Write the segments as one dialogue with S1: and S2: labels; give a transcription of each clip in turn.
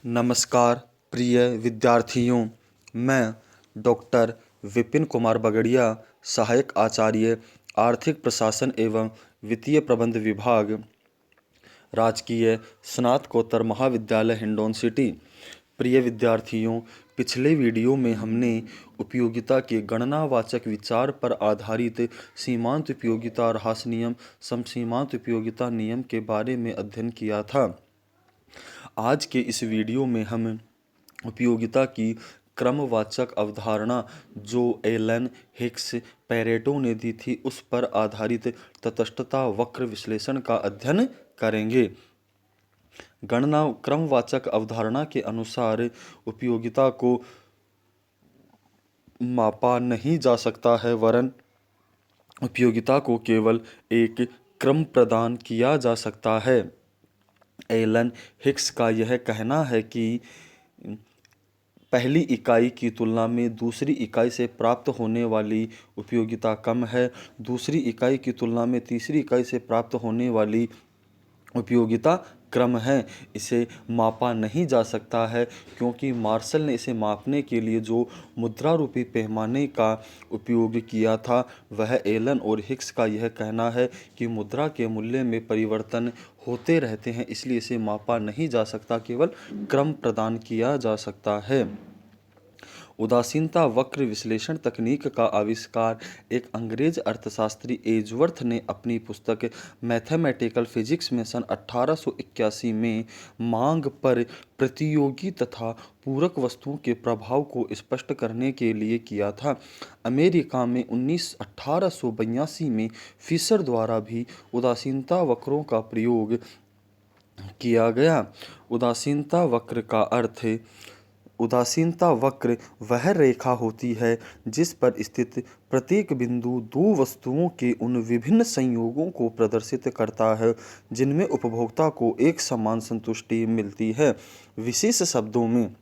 S1: नमस्कार प्रिय विद्यार्थियों, मैं डॉक्टर विपिन कुमार बगड़िया, सहायक आचार्य आर्थिक प्रशासन एवं वित्तीय प्रबंध विभाग, राजकीय स्नातकोत्तर महाविद्यालय हिंडौन सिटी। प्रिय विद्यार्थियों, पिछले वीडियो में हमने उपयोगिता के गणनावाचक विचार पर आधारित सीमांत उपयोगिता ह्रास नियम, समसीमांत उपयोगिता नियम के बारे में अध्ययन किया था। आज के इस वीडियो में हम उपयोगिता की क्रमवाचक अवधारणा जो एलन हिक्स पैरेटो ने दी थी उस पर आधारित तटस्थता वक्र विश्लेषण का अध्ययन करेंगे। गणना क्रमवाचक अवधारणा के अनुसार उपयोगिता को मापा नहीं जा सकता है, वरन उपयोगिता को केवल एक क्रम प्रदान किया जा सकता है। एलन हिक्स का यह कहना है कि पहली इकाई की तुलना में दूसरी इकाई से प्राप्त होने वाली उपयोगिता कम है, दूसरी इकाई की तुलना में तीसरी इकाई से प्राप्त होने वाली उपयोगिता क्रम है। इसे मापा नहीं जा सकता है क्योंकि मार्शल ने इसे मापने के लिए जो मुद्रा रूपी पैमाने का उपयोग किया था वह एलन और हिक्स का यह कहना है कि मुद्रा के मूल्य में परिवर्तन होते रहते हैं, इसलिए इसे मापा नहीं जा सकता, केवल क्रम प्रदान किया जा सकता है। उदासीनता वक्र विश्लेषण तकनीक का आविष्कार एक अंग्रेज अर्थशास्त्री एजवर्थ ने अपनी पुस्तक मैथमेटिकल फिजिक्स में सन 1881 में मांग पर प्रतियोगी तथा पूरक वस्तुओं के प्रभाव को स्पष्ट करने के लिए किया था। अमेरिका में 1882 में फिशर द्वारा भी उदासीनता वक्रों का प्रयोग किया गया। उदासीनता वक्र वह रेखा होती है जिस पर स्थित प्रत्येक बिंदु दो वस्तुओं के उन विभिन्न संयोगों को प्रदर्शित करता है जिनमें उपभोक्ता को एक समान संतुष्टि मिलती है। विशेष शब्दों में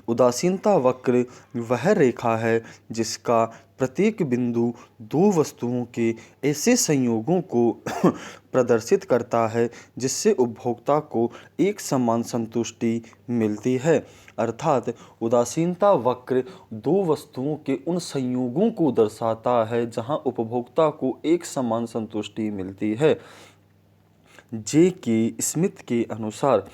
S1: उदासीनता वक्र वह रेखा है जिसका प्रत्येक बिंदु दो वस्तुओं के ऐसे संयोगों को प्रदर्शित करता है जिससे उपभोक्ता को एक समान संतुष्टि मिलती है। अर्थात उदासीनता वक्र दो वस्तुओं के उन संयोगों को दर्शाता है जहां उपभोक्ता को एक समान संतुष्टि मिलती है। जे के स्मिथ के अनुसार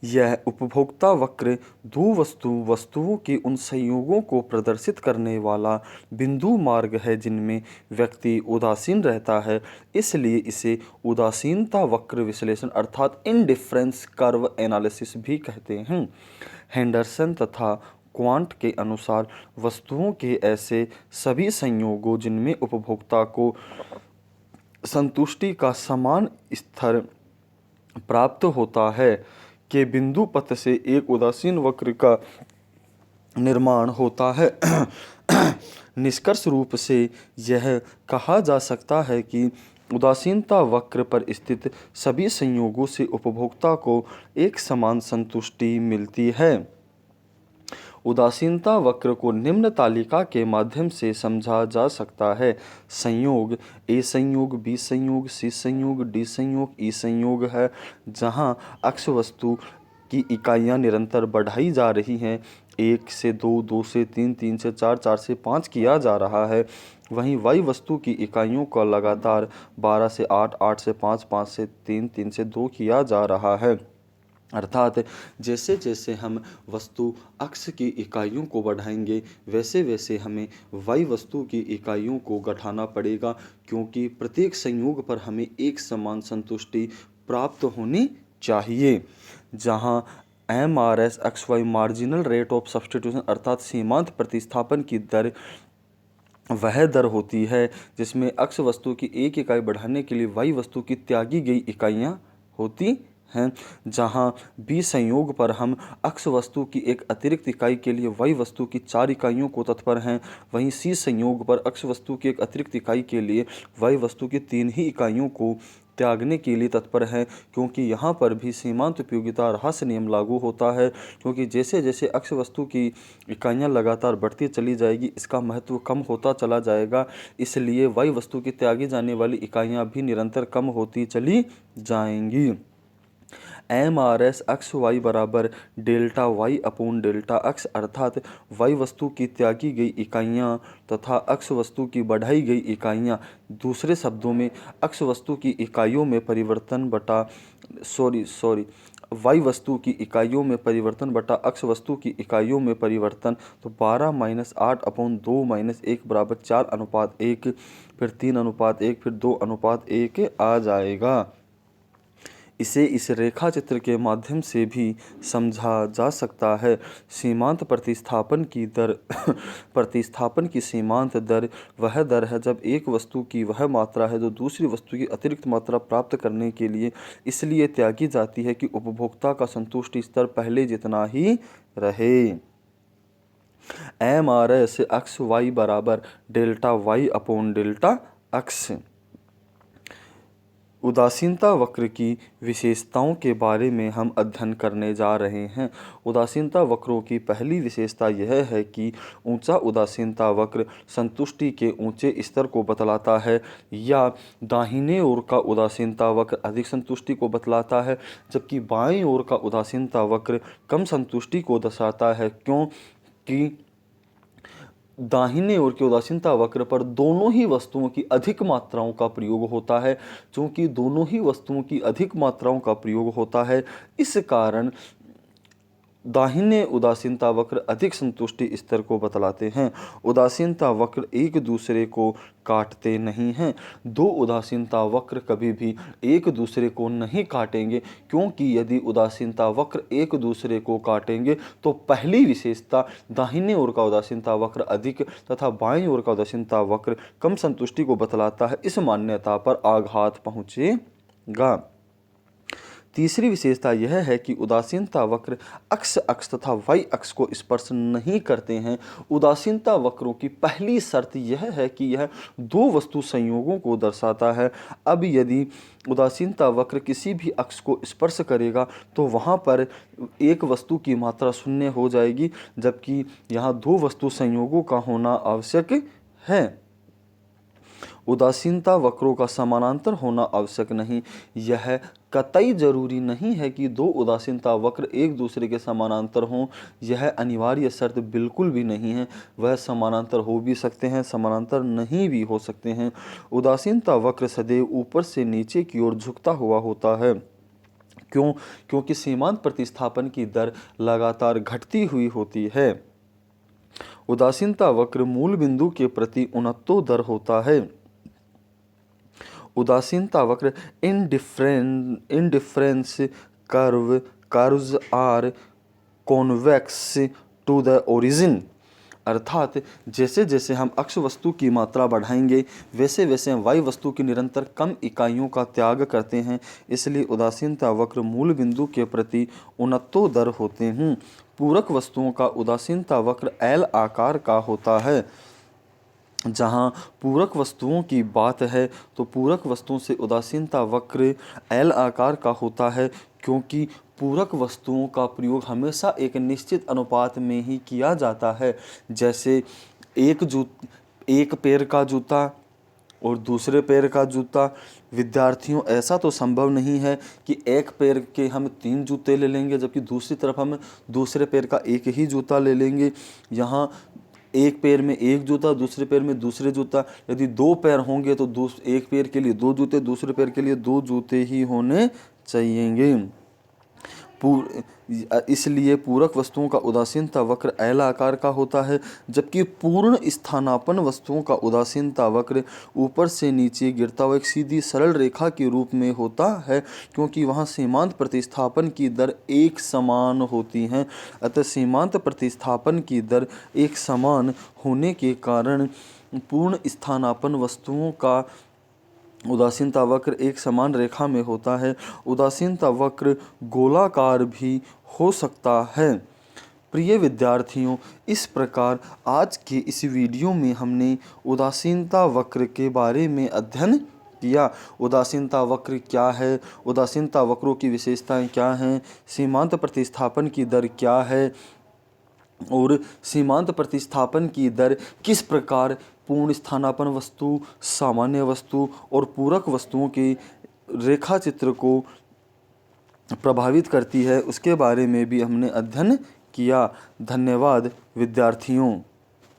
S1: यह उपभोक्ता वक्र दो वस्तुओं के उन संयोगों को प्रदर्शित करने वाला बिंदु मार्ग है जिनमें व्यक्ति उदासीन रहता है, इसलिए इसे उदासीनता वक्र विश्लेषण अर्थात इंडिफरेंस कर्व एनालिसिस भी कहते हैं। हेंडरसन तथा क्वांट के अनुसार वस्तुओं के ऐसे सभी संयोगों जिनमें उपभोक्ता को संतुष्टि का समान स्तर प्राप्त होता है के बिंदु पथ से एक उदासीन वक्र का निर्माण होता है। निष्कर्ष रूप से यह कहा जा सकता है कि उदासीनता वक्र पर स्थित सभी संयोगों से उपभोक्ता को एक समान संतुष्टि मिलती है। उदासीनता वक्र को निम्न तालिका के माध्यम से समझा जा सकता है। संयोग ए संयोग, बी संयोग, सी संयोग, डी संयोग, ई संयोग है जहां अक्ष वस्तु की इकाइयां निरंतर बढ़ाई जा रही हैं। 1 से 2, 2 से 3, 3 से 4, 4 से 5 किया जा रहा है। वहीं y वस्तु की इकाइयों का लगातार 12 से 8, 8 से 5, 5 से 3, 3 से 2 किया जा रहा है। अर्थात जैसे जैसे हम वस्तु अक्ष की इकाइयों को बढ़ाएंगे वैसे वैसे हमें y वस्तु की इकाइयों को घटाना पड़ेगा, क्योंकि प्रत्येक संयोग पर हमें एक समान संतुष्टि प्राप्त होनी चाहिए। जहां MRS XY marginal rate of substitution अर्थात सीमांत प्रतिस्थापन की दर वह दर होती है जिसमें अक्ष वस्तु की एक इकाई बढ़ाने के लिए y वस्तु की त्यागी गई इकाइयां होती हैं। जहां बी संयोग पर हम अक्ष वस्तु की एक अतिरिक्त इकाई के लिए y वस्तु की 4 इकाइयों को तत्पर हैं, वहीं सी संयोग पर अक्ष वस्तु की एक अतिरिक्त इकाई के लिए y वस्तु की 3 ही इकाइयों को त्यागने के लिए तत्पर हैं, क्योंकि यहाँ पर भी सीमांत उपयोगिता ह्रास नियम लागू होता है। क्योंकि जैसे जैसे अक्ष वस्तु की इकाइयाँ लगातार बढ़ती चली जाएगी इसका महत्व कम होता चला जाएगा, इसलिए y वस्तु की त्यागी जाने वाली इकाइयाँ भी निरंतर कम होती चली जाएंगी। एम आर एस अक्स वाई बराबर डेल्टा वाई अपॉन डेल्टा अक्स, अर्थात वाई वस्तु की त्यागी गई इकाइयाँ तथा अक्स वस्तु की बढ़ाई गई इकाइयाँ, दूसरे शब्दों में अक्स वस्तु की इकाइयों में परिवर्तन बटा वाई वस्तु की इकाइयों में परिवर्तन बटा अक्स वस्तु की इकाइयों में परिवर्तन। तो 12-8/2-1 बराबर 4:1, फिर 3:1, फिर 2:1 आ जाएगा। इसे इस रेखा चित्र के माध्यम से भी समझा जा सकता है। सीमांत प्रतिस्थापन की दर प्रतिस्थापन की सीमांत दर वह दर है जब एक वस्तु की वह मात्रा है जो दूसरी वस्तु की अतिरिक्त मात्रा प्राप्त करने के लिए इसलिए त्यागी जाती है कि उपभोक्ता का संतुष्टि स्तर पहले जितना ही रहे। M R S X Y बराबर delta Y upon delta X. उदासीनता वक्र की विशेषताओं के बारे में हम अध्ययन करने जा रहे हैं। उदासीनता वक्रों की पहली विशेषता यह है कि ऊंचा उदासीनता वक्र संतुष्टि के ऊंचे स्तर को बतलाता है, या दाहिने ओर का उदासीनता वक्र अधिक संतुष्टि को बतलाता है, जबकि बाएं ओर का उदासीनता वक्र कम संतुष्टि को दर्शाता है, क्योंकि दाहिने ओर के उदासीनता वक्र पर दोनों ही वस्तुओं की अधिक मात्राओं का प्रयोग होता है। चूंकि दोनों ही वस्तुओं की अधिक मात्राओं का प्रयोग होता है, इस कारण दाहिने उदासीनता वक्र अधिक संतुष्टि स्तर को बतलाते हैं। उदासीनता वक्र एक दूसरे को काटते नहीं हैं। दो उदासीनता वक्र कभी भी एक दूसरे को नहीं काटेंगे, क्योंकि यदि उदासीनता वक्र एक दूसरे को काटेंगे तो पहली विशेषता दाहिने ओर का उदासीनता वक्र अधिक तथा बाईं ओर का उदासीनता वक्र कम संतुष्टि को बतलाता है, इस मान्यता पर आघात पहुँचेगा। तीसरी विशेषता यह है कि उदासीनता वक्र अक्स अक्ष तथा वाई अक्ष को स्पर्श नहीं करते हैं। उदासीनता वक्रों की पहली शर्त यह है कि यह दो वस्तु संयोगों को दर्शाता है। अब यदि उदासीनता वक्र किसी भी अक्ष को स्पर्श करेगा तो वहाँ पर एक वस्तु की मात्रा शून्य हो जाएगी, जबकि यहाँ दो वस्तु संयोगों का होना आवश्यक है। उदासीनता वक्रों का समानांतर होना आवश्यक नहीं। यह कतई जरूरी नहीं है कि दो उदासीनता वक्र एक दूसरे के समानांतर हों, यह अनिवार्य शर्त बिल्कुल भी नहीं है। वह समानांतर हो भी सकते हैं, समानांतर नहीं भी हो सकते हैं। उदासीनता वक्र सदैव ऊपर से नीचे की ओर झुकता हुआ होता है। क्योंकि सीमांत प्रतिस्थापन की दर लगातार घटती हुई होती है। उदासीनता वक्र मूल बिंदु के प्रति उन्नतोदर होता है। उदासीनता वक्र indifference curves are convex to the origin, अर्थात जैसे जैसे हम अक्ष वस्तु की मात्रा बढ़ाएंगे वैसे वैसे हम वाई वस्तु की निरंतर कम इकाइयों का त्याग करते हैं। इसलिए उदासीनता वक्र मूल बिंदु के प्रति उन्नतोदर होते हैं। पूरक वस्तुओं का उदासीनता वक्र एल आकार का होता है। जहाँ पूरक वस्तुओं की बात है तो पूरक वस्तुओं से उदासीनता वक्र एल आकार का होता है, क्योंकि पूरक वस्तुओं का प्रयोग हमेशा एक निश्चित अनुपात में ही किया जाता है। जैसे एक पैर का जूता और दूसरे पैर का जूता। विद्यार्थियों, ऐसा तो संभव नहीं है कि एक पैर के हम 3 जूते ले लेंगे जबकि दूसरी तरफ हम दूसरे पैर का एक ही जूता ले लेंगे। यहाँ एक पैर में एक जूता, दूसरे पैर में दूसरे जूता। यदि 2 पैर होंगे तो एक पैर के लिए 2 जूते, दूसरे पैर के लिए 2 जूते ही होने चाहिएंगे। इसलिए पूरक वस्तुओं का उदासीनता वक्र एल आकार का होता है, जबकि पूर्ण स्थानापन्न वस्तुओं का उदासीनता वक्र ऊपर से नीचे गिरता हुआ एक सीधी सरल रेखा के रूप में होता है, क्योंकि वहाँ सीमांत प्रतिस्थापन की दर एक समान होती हैं। अतः सीमांत प्रतिस्थापन की दर एक समान होने के कारण पूर्ण स्थानापन्न वस्तुओं का उदासीनता वक्र एक समान रेखा में होता है। उदासीनता वक्र गोलाकार भी हो सकता है। प्रिय विद्यार्थियों, इस प्रकार आज के इस वीडियो में हमने उदासीनता वक्र के बारे में अध्ययन किया। उदासीनता वक्र क्या है, उदासीनता वक्रों की विशेषताएं क्या हैं, सीमांत प्रतिस्थापन की दर क्या है और सीमांत प्रतिस्थापन की दर किस प्रकार पूर्ण स्थानापन्न वस्तु, सामान्य वस्तु और पूरक वस्तुओं के रेखा चित्र को प्रभावित करती है उसके बारे में भी हमने अध्ययन किया। धन्यवाद विद्यार्थियों।